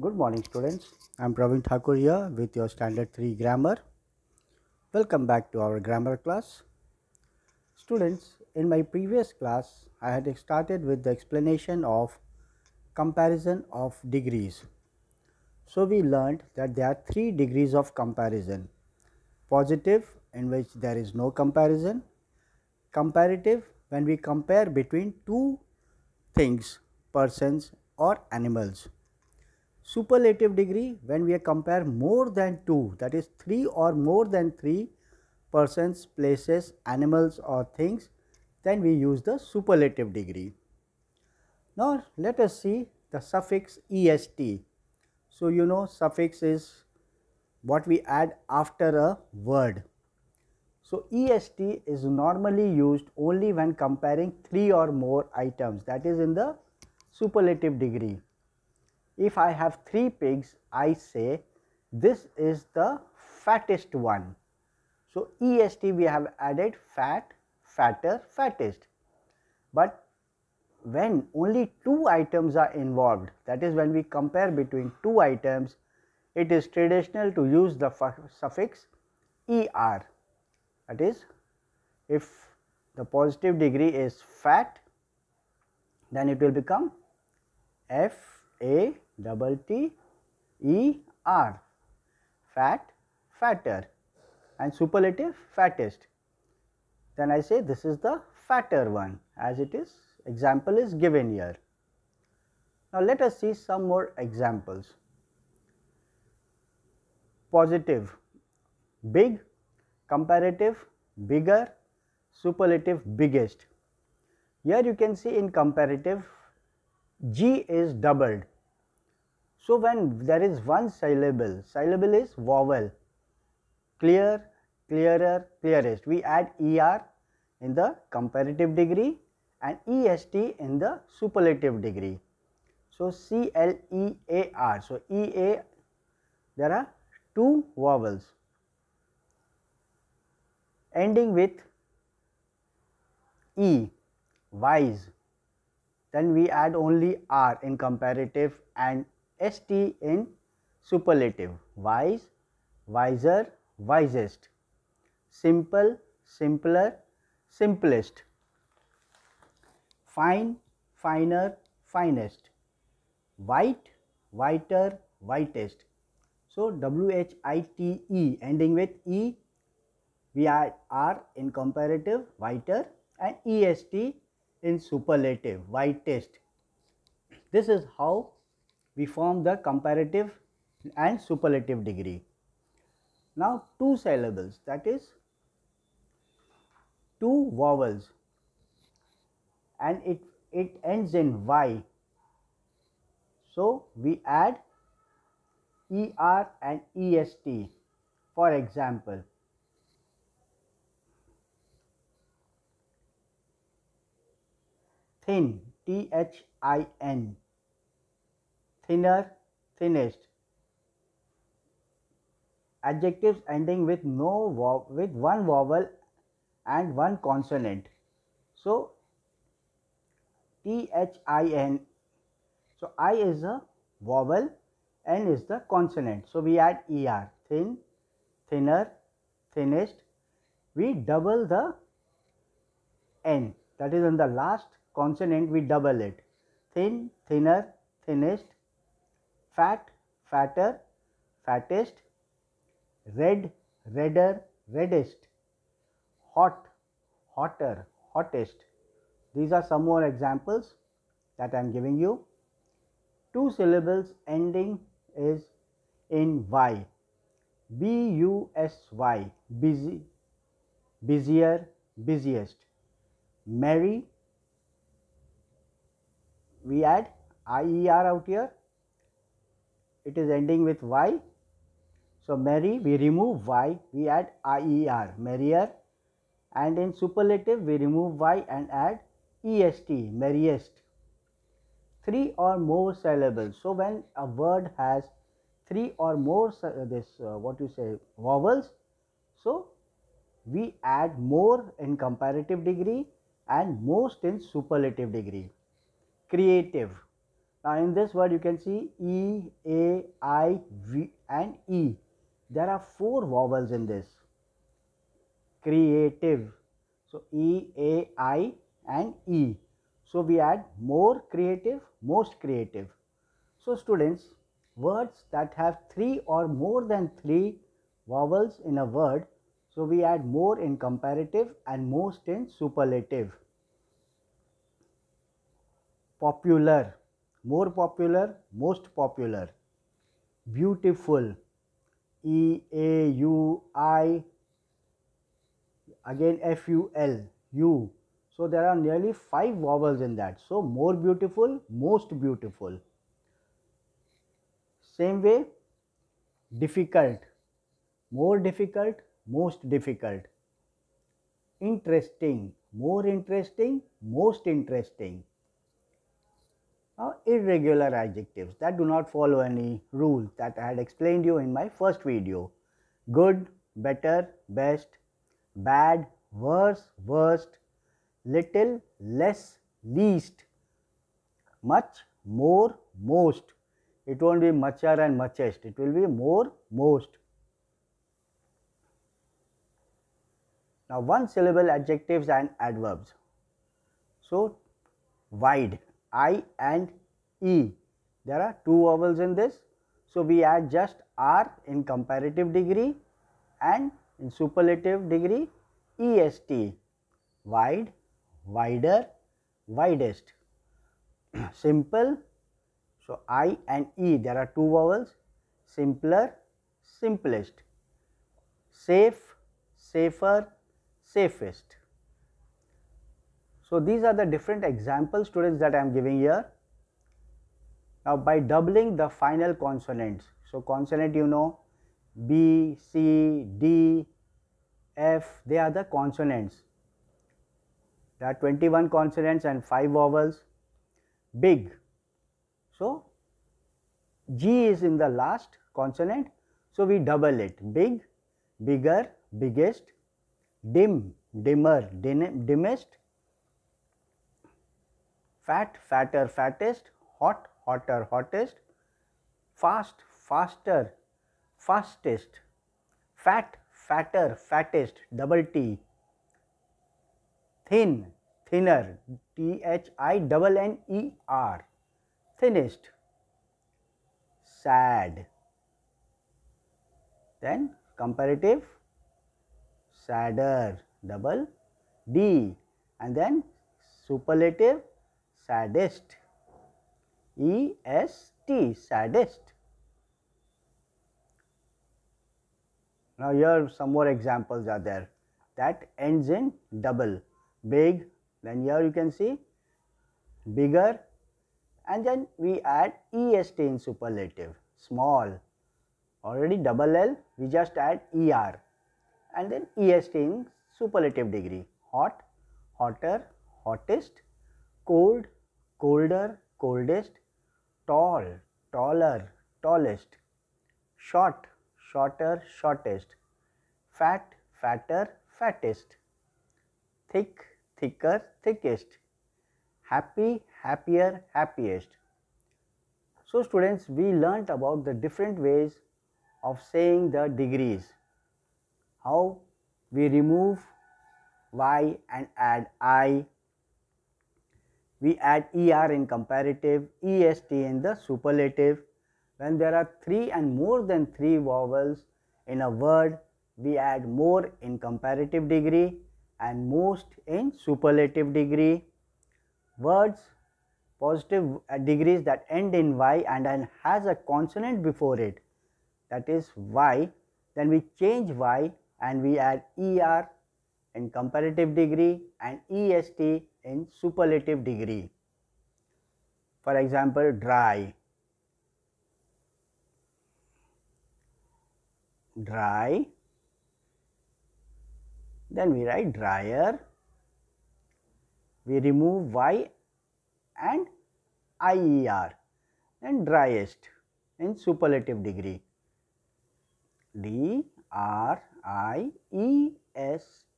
Good morning, students. I'm Praveen Thakur here with your Standard 3 Grammar. Welcome back to our grammar class. Students, in my previous class, I had started with the explanation of comparison of degrees. So, we learned that there are 3 degrees of comparison: positive, in which there is no comparison; comparative, when we compare between two things, persons, or animals; superlative degree, when we compare more than 2, that is 3 or more than 3 persons, places, animals or things, then we use the superlative degree. Now let us see the suffix est. So you know suffix is what we add after a word. So est is normally used only when comparing 3 or more items, that is in the superlative degree. If I have 3 pigs, I say this is the fattest one. So est we have added fat, fatter, fattest. But when only 2 items are involved, that is when we compare between 2 items, it is traditional to use the suffix er. That is, if the positive degree is fat, then it will become FATTER, fat, fatter, and superlative fattest. Then I say this is the fatter one, as it is example is given here. Now let us see some more examples. Positive, big; comparative, bigger; superlative, biggest. Here you can see in comparative G is doubled. So when there is one syllable, syllable is vowel, clear, clearer, clearest, we add er in the comparative degree and est in the superlative degree. So CLEAR, so EA, there are 2 vowels ending with E, wise, then we add only R in comparative and ST in superlative, wise, wiser, wisest; simple, simpler, simplest; fine, finer, finest; white, whiter, whitest. So WHITE ending with E, we add R in comparative, whiter, and EST in superlative, whitest. This is how we form the comparative and superlative degree. Now 2 syllables, that is 2 vowels, and it ends in Y. So we add ER and EST. For example, thin, THIN, thinner, thinnest. Adjectives ending with with one vowel and one consonant. So THIN, so I is a vowel, N is the consonant. So we add ER, thin, thinner, thinnest. We double the N, that is on the last consonant we double it. Thin, thinner, thinnest; fat, fatter, fattest; red, redder, reddest; hot, hotter, hottest. These are some more examples that I am giving you. 2 syllables ending is in Y. BUSY, busy, busier, busiest; merry, we add IER out here, it is ending with Y. So merry, we remove Y, we add IER, merrier, and in superlative we remove Y and add EST, merriest. 3 or more syllables. So when a word has 3 or more vowels, so we add more in comparative degree and most in superlative degree. Creative, Now in this word you can see E, A, I, V and E. There are 4 vowels in this. Creative. So E, A, I and E. So we add more creative, most creative. So students, words that have 3 or more than 3 vowels in a word, so we add more in comparative and most in superlative. Popular, more popular, most popular. Beautiful, E, A, U, I, again F, U, L, U. So there are nearly 5 vowels in that. So more beautiful, most beautiful. Same way, difficult, more difficult, most difficult. Interesting, more interesting, most interesting. Now, irregular adjectives that do not follow any rule that I had explained you in my first video. Good, better, best, bad, worse, worst, little, less, least, much, more, most. It won't be mucher and muchest, it will be more, most. Now, one syllable adjectives and adverbs. So, wide, I and E. There are 2 vowels in this. So, we add just R in comparative degree and in superlative degree EST. Wide, wider, widest. Simple. So, I and E there are 2 vowels. Simpler, simplest. Safe, safer, safest. So, these are the different example students that I am giving here. Now, by doubling the final consonants, so consonant you know B, C, D, F, they are the consonants. There are 21 consonants and 5 vowels. Big, so G is in the last consonant, so we double it. Big, bigger, biggest. Dim, dimmer, dimmest. Fat, fatter, fattest. Hot, hotter, hottest. Fast, faster, fastest. Fat, fatter, fattest, double T. Thin, thinner, THINNER, thinnest. Sad. Then comparative, sadder, double D, and then superlative, saddest, EST, saddest. Now here some more examples are there that ends in double. Big, then here you can see bigger, and then we add EST in superlative. Small, already double L, we just add ER, and then EST in superlative degree. Hot, hotter, hottest. Cold, colder, coldest. Tall, taller, tallest. Short, shorter, shortest. Fat, fatter, fattest. Thick, thicker, thickest. Happy, happier, happiest. So students, we learnt about the different ways of saying the degrees. How we remove Y and add I. We add ER in comparative, EST in the superlative. When there are 3 and more than 3 vowels in a word, we add more in comparative degree and most in superlative degree. Words positive degrees that end in Y and has a consonant before it, that is Y, then we change Y and we add ER in comparative degree and EST in superlative degree. For example, dry, dry, then we write drier, we remove Y and IER, and driest in superlative degree. DRIEST,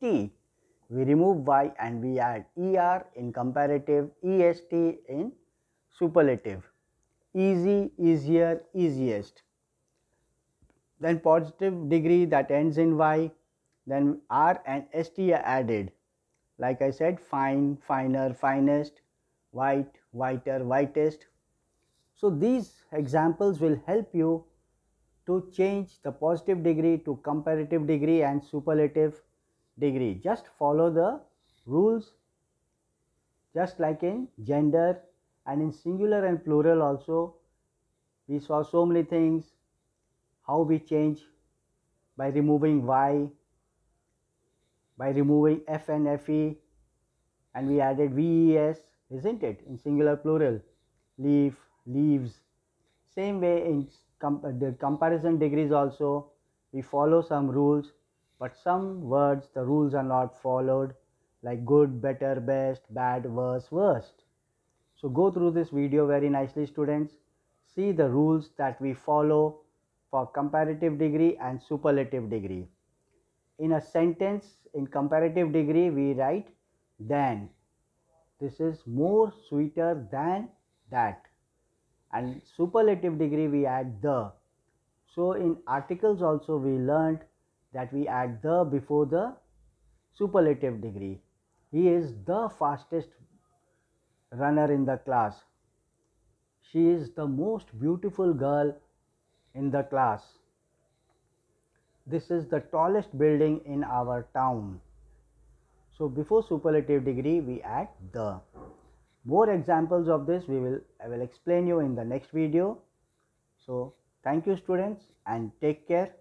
we remove Y and we add ER in comparative, EST in superlative. easy, easier, easiest. Then positive degree that ends in y, then r and st are added. Like I said, fine, finer, finest, white, whiter, whitest. So these examples will help you to change the positive degree to comparative degree and superlative degree. Just follow the rules, just like in gender and in singular and plural also. We saw so many things, how we change by removing y, by removing f and fe, and we added ves, isn't it, in singular plural, leaf, leaves. Same way in the comparison degrees also, we follow some rules, but some words the rules are not followed, like good, better, best, bad, worse, worst. So go through this video very nicely, students. See the rules that we follow for comparative degree and superlative degree. In a sentence, in comparative degree, we write than. This is more sweeter than that. And superlative degree, we add the. So in articles also we learned that we add the before the superlative degree. He is the fastest runner in the class. She is the most beautiful girl in the class. This is the tallest building in our town. So before superlative degree we add the. More examples of this I will explain you in the next video. So thank you, students, and take care.